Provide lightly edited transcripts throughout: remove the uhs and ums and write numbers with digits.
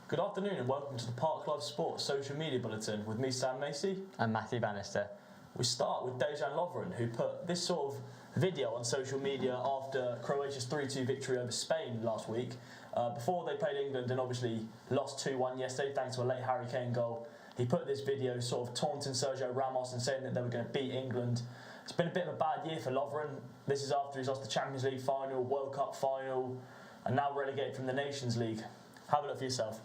Good afternoon and welcome to the Park Live Sports social media bulletin with me, Sam Macy. And Matthew Bannister. We start with Dejan Lovren, who put this sort of video on social media after Croatia's 3-2 victory over Spain last week. Before they played England and obviously lost 2-1 yesterday thanks to a late Harry Kane goal. He put this video sort of taunting Sergio Ramos and saying that they were going to beat England. It's been a bit of a bad year for Lovren. This is after he's lost the Champions League final, World Cup final, and now relegated from the Nations League. Have a look for yourself.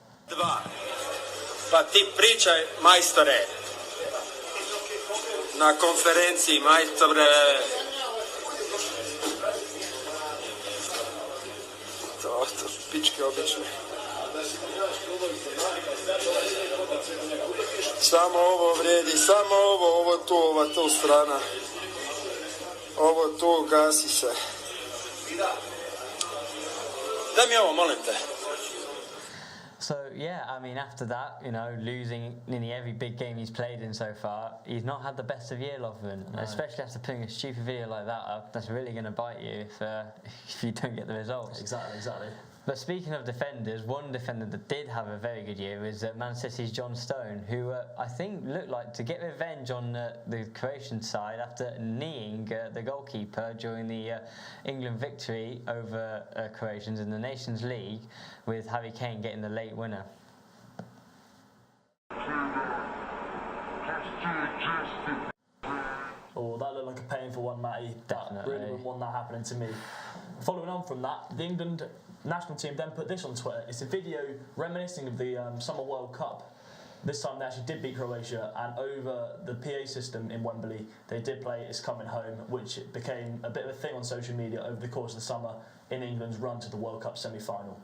Pa ti pričaj, majstore, na konferenciji, majstore. To pičke obične. Samo ovo vredi, samo ovo tu, ova tu strana. Ovo tu, gasi se. Daj mi ovo, molim te. So yeah, I mean, after that, losing nearly every big game he's played in so far, he's not had the best of year, Lovren. No. Especially after putting a stupid video like that up, that's really going to bite you if you don't get the results. Exactly. But speaking of defenders, one defender that did have a very good year was Man City's John Stone, who I think looked like to get revenge on the Croatian side after kneeing the goalkeeper during the England victory over Croatians in the Nations League, with Harry Kane getting the late winner. Oh, that looked like a painful one, Matty. Definitely. That really wouldn't want that happening to me. Following on from that, the England national team then put this on Twitter. It's a video reminiscing of the Summer World Cup. This time they actually did beat Croatia, and over the PA system in Wembley, they did play It's Coming Home, which became a bit of a thing on social media over the course of the summer in England's run to the World Cup semi-final.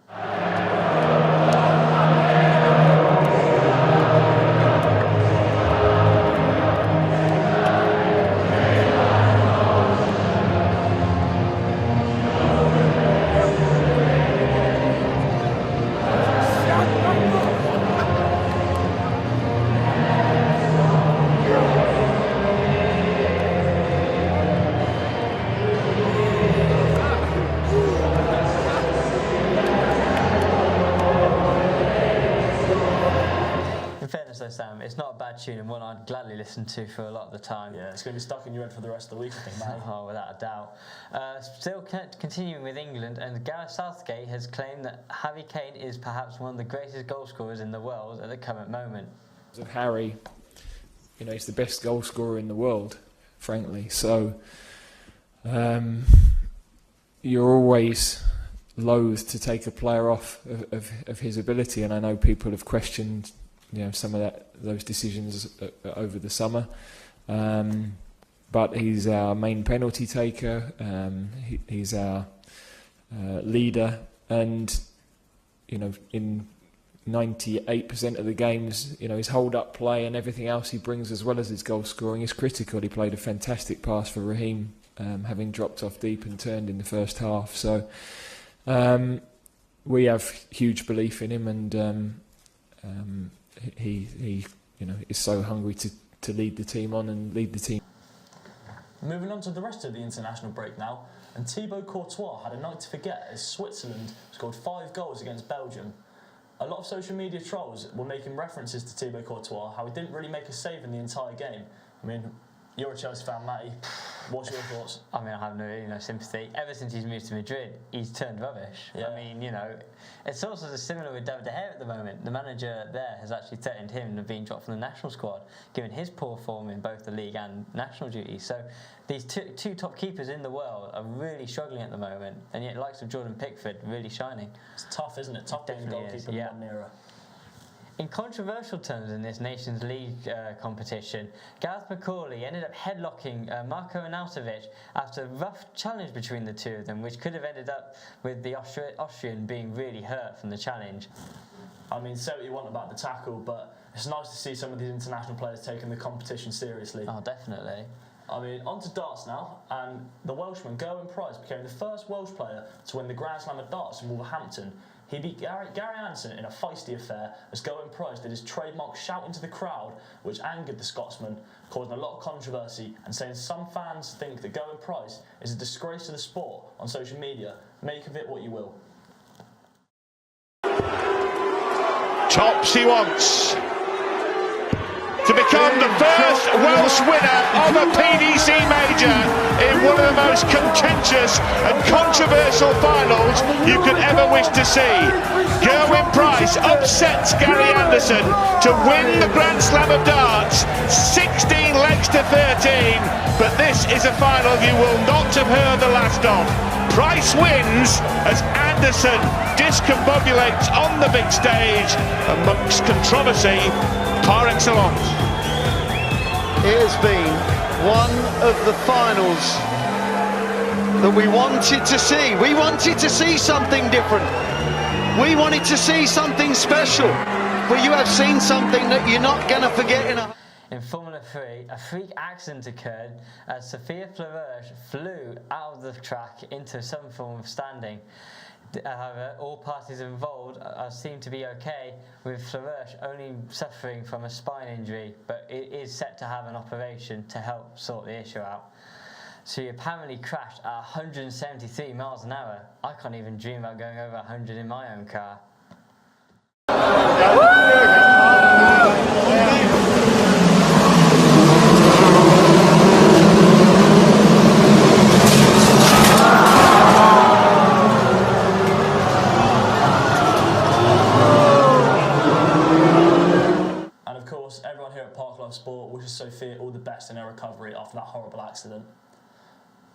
Sam, it's not a bad tune and one I'd gladly listen to for a lot of the time. Yeah, it's going to be stuck in your head for the rest of the week, I think, Matty. Oh, without a doubt. Still continuing with England, and Gareth Southgate has claimed that Harry Kane is perhaps one of the greatest goal scorers in the world at the current moment. Harry, he's the best goal scorer in the world, frankly. So you're always loath to take a player off of his ability, and I know people have questioned some of those decisions over the summer, but he's our main penalty taker. He's our leader, and in 98% of the games, his hold-up play and everything else he brings, as well as his goal scoring, is critical. He played a fantastic pass for Raheem, having dropped off deep and turned in the first half. So we have huge belief in him, and he is so hungry to lead the team on and lead the team. Moving on to the rest of the international break now, and Thibaut Courtois had a night to forget as Switzerland scored 5 goals against Belgium. A lot of social media trolls were making references to Thibaut Courtois, how he didn't really make a save in the entire game. I mean, you're a Chelsea fan, Matty. What's your thoughts? I mean, I have no sympathy. Ever since he's moved to Madrid, he's turned rubbish. Yeah. I mean, it's also similar with David De Gea at the moment. The manager there has actually threatened him of being dropped from the national squad, given his poor form in both the league and national duties. So these two top keepers in the world are really struggling at the moment, and yet the likes of Jordan Pickford really shining. It's tough, isn't it? Tough being a goalkeeper in one era. In controversial terms in this Nations League competition, Gareth McCauley ended up headlocking Marko Arnautovic after a rough challenge between the two of them, which could have ended up with the Austrian being really hurt from the challenge. I mean, say what you want about the tackle, but it's nice to see some of these international players taking the competition seriously. Oh, definitely. I mean, on to darts now, and the Welshman Gerwyn Price became the first Welsh player to win the Grand Slam of darts in Wolverhampton. He beat Gary Anderson in a feisty affair as Gerwyn Price did his trademark shout into the crowd, which angered the Scotsman, causing a lot of controversy and saying some fans think that Gerwyn Price is a disgrace to the sport on social media. Make of it what you will. tops he wants. To become the first Welsh winner of a PDC major in one of the most contentious and controversial finals you could ever wish to see. Gerwyn Price upsets Gary Anderson to win the Grand Slam of darts, 16 legs to 13, but this is a final you will not have heard the last of. Price wins as Anderson discombobulates on the big stage amongst controversy par excellence. It has been one of the finals that we wanted to see. We wanted to see something different. We wanted to see something special. But you have seen something that you're not going to forget in a... In Formula 3, a freak accident occurred as Sophia Fleury flew out of the track into some form of standing. However, all parties involved seem to be okay, with Fleury only suffering from a spine injury, but it is set to have an operation to help sort the issue out. She apparently crashed at 173 miles an hour. I can't even dream about going over 100 in my own car. Everyone here at Park Life Sport wishes Sophia all the best in her recovery after that horrible accident.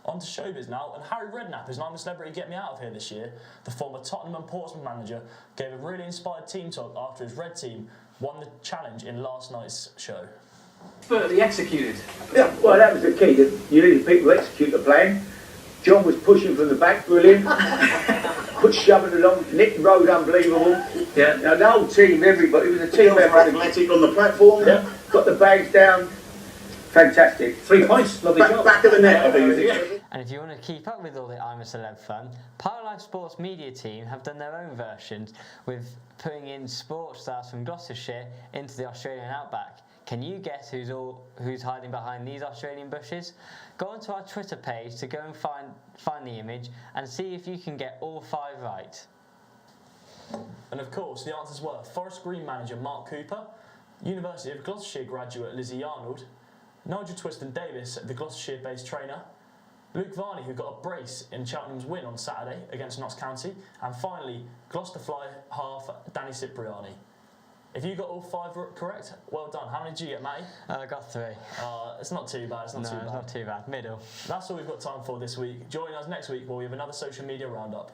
On to showbiz now, and Harry Redknapp is named the celebrity Get Me Out of Here this year. The former Tottenham and Portsmouth manager gave a really inspired team talk after his red team won the challenge in last night's show. Expertly executed. Yeah, well, that was the key. That you needed people to execute the plan. John was pushing from the back, brilliant. Put shoving along, Nick Road, unbelievable. Yeah. Now the whole team, everybody, it was a team effort. Athletic on the platform. Yeah. Got the bags down. Fantastic. 3 points. Lovely job. Back of the net, I think. And if you want to keep up with all the I'm a Celeb fun, Park Life Sports media team have done their own versions with putting in sports stars from Gloucestershire into the Australian outback. Can you guess who's hiding behind these Australian bushes? Go onto our Twitter page to go and find the image and see if you can get all 5 right. And of course, the answers were Forest Green manager Mark Cooper, University of Gloucestershire graduate Lizzie Arnold, Nigel Twiston-Davis, the Gloucestershire-based trainer, Luke Varney, who got a brace in Cheltenham's win on Saturday against Notts County, and finally, Gloucester Fly half Danny Cipriani. If you got all 5 correct, well done. How many did you get, Matty? I got 3. It's not too bad. It's not too bad. Middle. That's all we've got time for this week. Join us next week where we have another social media roundup.